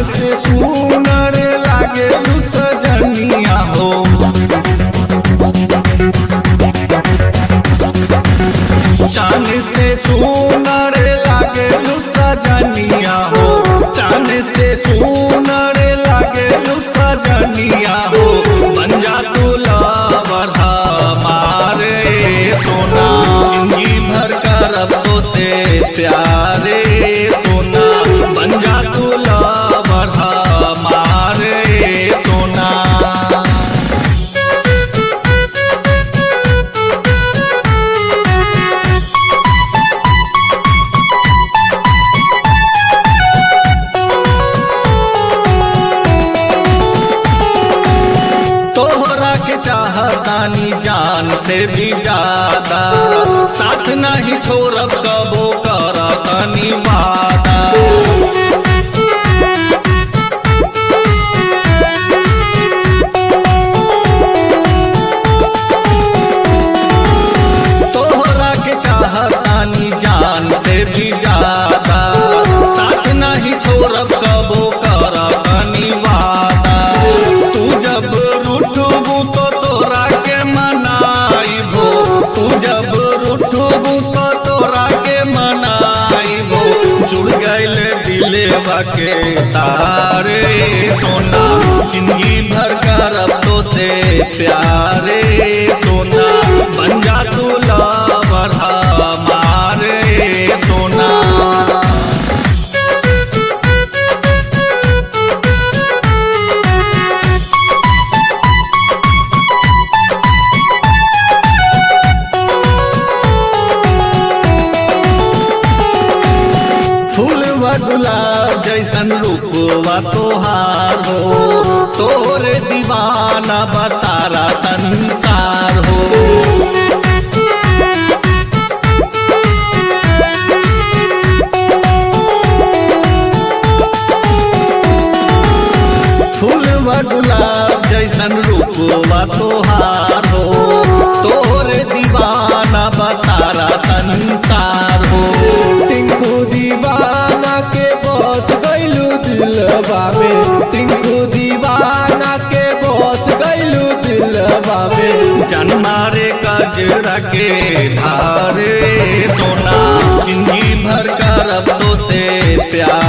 से सुनर लागे सजनिया हो, चांद से सुनर लागे सजनिया हो, चांद से सुनर लागे सजनिया हो। बन जा तू लवर हमारे सोना, जिंदगी भर करब तो से प्यारे सोना। बन जा तू लवर हमारे सोना। तोहरा के चाहतानी जान से भी ज्यादा, साथ नहीं छोड़ब कबो करतनी वादा। तोहरा के चाहतानी जान से भी ज्यादा, साथ नहीं छोड़ब कबो करतनी वादा। तू जब रूठबू तो तोरा के मनाइबो, तू जब रूठबू तो तोरा के मनाइबो। जुड़ गइल दिलवा के तारे सोना, जिंदगी भर करब तो से प्यारे सोना। बन जा तू लवर हमारे सोना। फूलवा गुलाब जैसन रूपवा तोहार हो, तोरे दीवाना बसारा संसार हो। फूलवा गुलाब जैसन रूपवा तोहार हो, तोरे दीवाना बसारा संसार हो। टिंकू दीवाना के बस गइलू दिलवा में, टिंकू दीवाना के बस गइलू दिलवा में। जन मारे कजरा के धारे सोना, जिंदगी भर करब तो से प्यार।